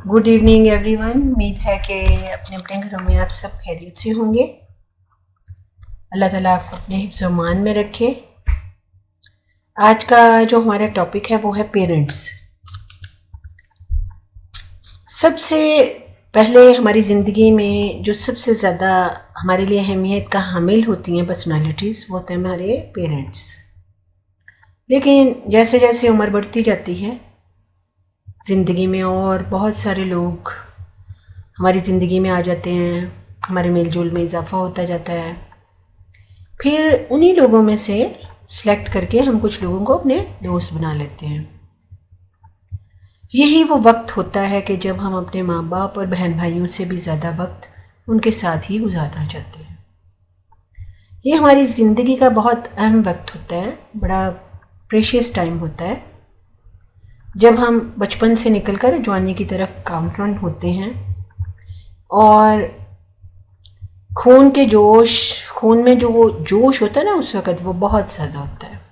Good evening everyone. उम्मीद है कि अपने अपने घरों में आप सब खैरियत से होंगे। अल्लाह ताला आपको अपने हिफ्ज़ मान में रखे। आज का जो हमारा टॉपिक है वो है पेरेंट्स। सबसे पहले हमारी ज़िंदगी में जो सबसे ज़्यादा हमारे लिए अहमियत का हामिल होती हैं पर्सनालिटीज़, वो होते हैं हमारे पेरेंट्स। लेकिन जैसे जैसे उम्र बढ़ती जाती है ज़िंदगी में, और बहुत सारे लोग हमारी ज़िंदगी में आ जाते हैं, हमारे मेल जोल में इजाफ़ा होता जाता है। फिर उन्हीं लोगों में से सेलेक्ट करके हम कुछ लोगों को अपने दोस्त बना लेते हैं। यही वो वक्त होता है कि जब हम अपने माँ बाप और बहन भाइयों से भी ज़्यादा वक्त उनके साथ ही गुजारना चाहते हैं। ये हमारी ज़िंदगी का बहुत अहम वक्त होता है, बड़ा प्रेशियस टाइम होता है, जब हम बचपन से निकलकर जवानी की तरफ काउंटरन होते हैं और खून में जो वो जोश होता है ना, उस वक़्त वो बहुत ज़्यादा होता है।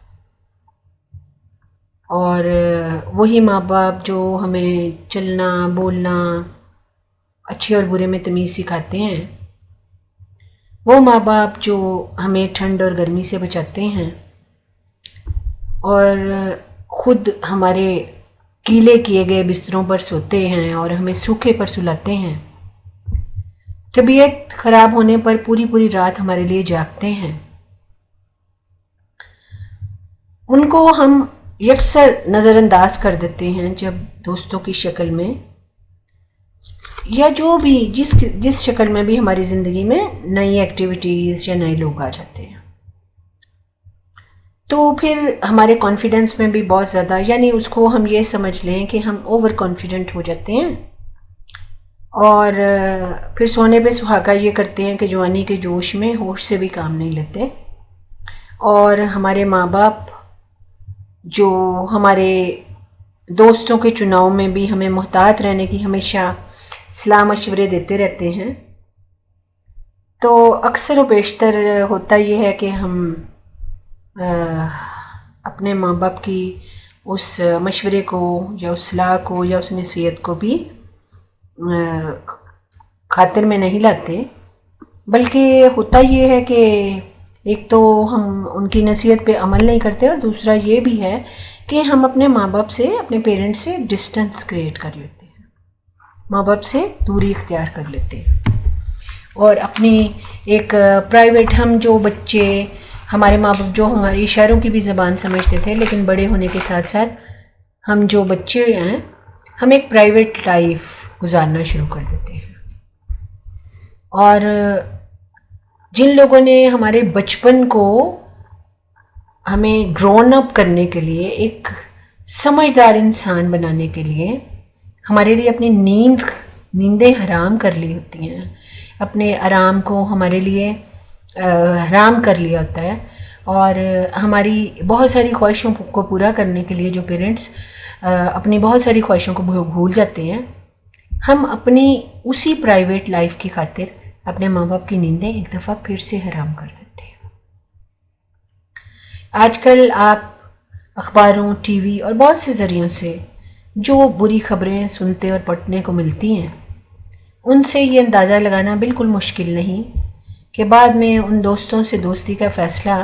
और वही माँ बाप जो हमें चलना बोलना, अच्छे और बुरे में तमीज़ सिखाते हैं, वो माँ बाप जो हमें ठंड और गर्मी से बचाते हैं और ख़ुद हमारे गीले किए गए बिस्तरों पर सोते हैं और हमें सूखे पर सुलाते हैं, तबीयत ख़राब होने पर पूरी पूरी रात हमारे लिए जागते हैं, उनको हम यकसर नज़रअंदाज कर देते हैं जब दोस्तों की शक्ल में, या जो भी जिस शक्ल में भी हमारी ज़िंदगी में नई एक्टिविटीज़ या नए लोग आ जाते हैं। तो फिर हमारे कॉन्फिडेंस में भी बहुत ज़्यादा, यानी उसको हम ये समझ लें कि हम ओवर कॉन्फिडेंट हो जाते हैं और फिर सोने पे सुहागा ये करते हैं कि जवानी के जोश में होश से भी काम नहीं लेते। और हमारे माँ बाप जो हमारे दोस्तों के चुनाव में भी हमें मुहतात रहने की हमेशा सलाह मशवरे देते रहते हैं, तो अक्सर व बेशतर होता ये है कि हम अपने माँ बाप की उस मशवरे को या उस सलाह को या उस नसीहत को भी खातिर में नहीं लाते, बल्कि होता ये है कि एक तो हम उनकी नसीहत पे अमल नहीं करते, और दूसरा ये भी है कि हम अपने माँ बाप से, अपने पेरेंट्स से डिस्टेंस क्रिएट कर लेते हैं, माँ बाप से दूरी इख्तियार कर लेते हैं और अपनी एक प्राइवेट, हम जो बच्चे, हमारे माँ बाप जो हमारी इशारों की भी ज़बान समझते थे, लेकिन बड़े होने के साथ साथ हम जो बच्चे हैं, हम एक प्राइवेट लाइफ गुजारना शुरू कर देते हैं। और जिन लोगों ने हमारे बचपन को हमें ग्रोन अप करने के लिए, एक समझदार इंसान बनाने के लिए हमारे लिए अपनी नींदें हराम कर ली होती हैं, अपने आराम को हमारे लिए हराम कर लिया होता है, और हमारी बहुत सारी ख्वाहिशों को पूरा करने के लिए जो पेरेंट्स अपनी बहुत सारी ख्वाहिशों को भूल जाते हैं, हम अपनी उसी प्राइवेट लाइफ की खातिर अपने माँ बाप की नींदें एक दफ़ा फिर से हराम कर देते हैं। आजकल आप अखबारों, टीवी और बहुत से ज़रियों से जो बुरी खबरें सुनते और पढ़ने को मिलती हैं, उनसे ये अंदाज़ा लगाना बिल्कुल मुश्किल नहीं कि बाद में उन दोस्तों से दोस्ती का फ़ैसला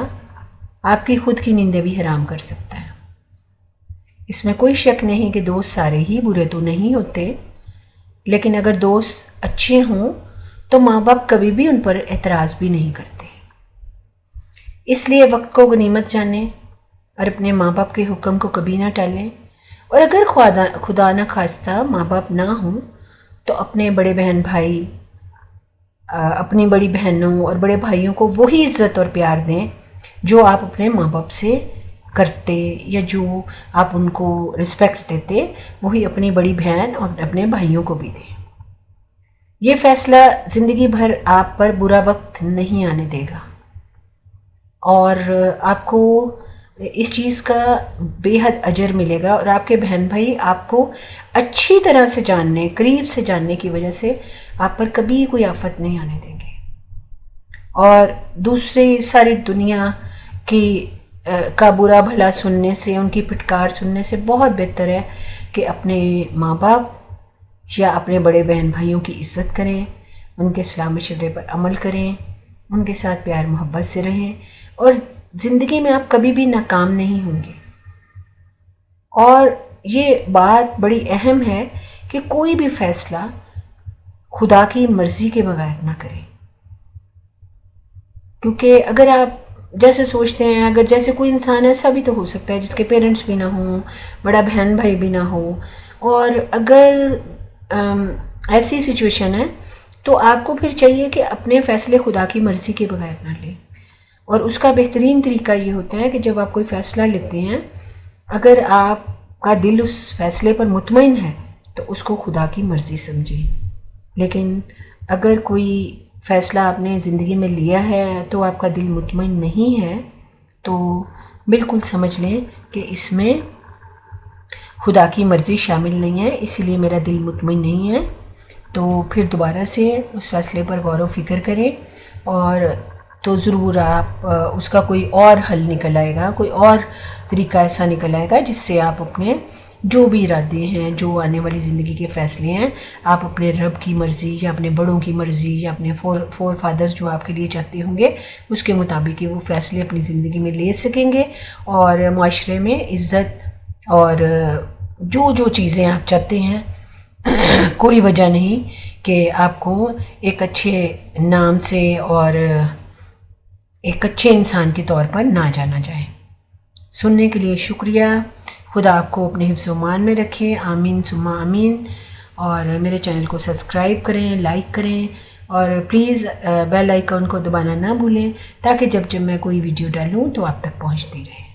आपकी ख़ुद की नींदें भी हराम कर सकता है। इसमें कोई शक नहीं कि दोस्त सारे ही बुरे तो नहीं होते, लेकिन अगर दोस्त अच्छे हों तो माँ बाप कभी भी उन पर एतराज़ भी नहीं करते। इसलिए वक्त को गनीमत जानें और अपने माँ बाप के हुक्म को कभी ना टालें, और अगर खुदा न खास्ता माँ बाप ना हों तो अपने बड़े बहन भाई, अपनी बड़ी बहनों और बड़े भाइयों को वही इज़्ज़त और प्यार दें जो आप अपने माँ बाप से करते, या जो आप उनको रिस्पेक्ट देते, वही अपनी बड़ी बहन और अपने भाइयों को भी दें। ये फ़ैसला ज़िंदगी भर आप पर बुरा वक्त नहीं आने देगा, और आपको इस चीज़ का बेहद अजर मिलेगा, और आपके बहन भाई आपको अच्छी तरह से जानने, करीब से जानने की वजह से आप पर कभी कोई आफत नहीं आने देंगे। और दूसरी सारी दुनिया की का बुरा भला सुनने से, उनकी फिटकार सुनने से बहुत बेहतर है कि अपने माँ बाप یا اپنے بڑے بہن بھائیوں کی عزت کریں، ان کے صلاح مشورے پر عمل کریں، ان کے ساتھ پیار محبت سے رہیں، اور زندگی میں آپ کبھی بھی ناکام نہیں ہوں گے۔ اور یہ بات بڑی اہم ہے کہ کوئی بھی فیصلہ خدا کی مرضی کے بغیر نہ کریں، کیونکہ اگر آپ جیسے سوچتے ہیں، اگر جیسے کوئی انسان ایسا بھی تو ہو سکتا ہے جس کے پیرنٹس بھی نہ ہوں، بڑا بہن بھائی بھی نہ ہو، اور اگر ایسی سچویشن ہے تو آپ کو پھر چاہیے کہ اپنے فیصلے خدا کی مرضی کے بغیر نہ لیں۔ اور اس کا بہترین طریقہ یہ ہوتا ہے کہ جب آپ کوئی فیصلہ لیتے ہیں، اگر آپ کا دل اس فیصلے پر مطمئن ہے تو اس کو خدا کی مرضی سمجھیں۔ لیکن اگر کوئی فیصلہ آپ نے زندگی میں لیا ہے تو آپ کا دل مطمئن نہیں ہے، تو بالکل سمجھ لیں کہ اس میں خدا کی مرضی شامل نہیں ہے، اسی لیے میرا دل مطمئن نہیں ہے۔ تو پھر دوبارہ سے اس فیصلے پر غور و فکر کریں، اور تو ضرور آپ اس کا کوئی اور حل نکل آئے گا، کوئی اور طریقہ ایسا نکل آئے گا جس سے آپ اپنے جو بھی ارادے ہیں، جو آنے والی زندگی کے فیصلے ہیں، آپ اپنے رب کی مرضی یا اپنے بڑوں کی مرضی یا اپنے فور فادرز جو آپ کے لیے چاہتے ہوں گے اس کے مطابق وہ فیصلے اپنی زندگی میں لے سکیں گے، اور معاشرے میں عزت اور جو چیزیں آپ چاہتے ہیں کوئی وجہ نہیں کہ آپ کو ایک اچھے نام سے اور ایک اچھے انسان کے طور پر نہ جانا جائے۔ سننے کے لیے شکریہ۔ خدا آپ کو اپنے حفظ و امان میں رکھے، آمین ثم آمین۔ اور میرے چینل کو سبسکرائب کریں، لائک کریں، اور پلیز بیل آئیکن کو دبانا نہ بھولیں تاکہ جب میں کوئی ویڈیو ڈالوں تو آپ تک پہنچتی رہے۔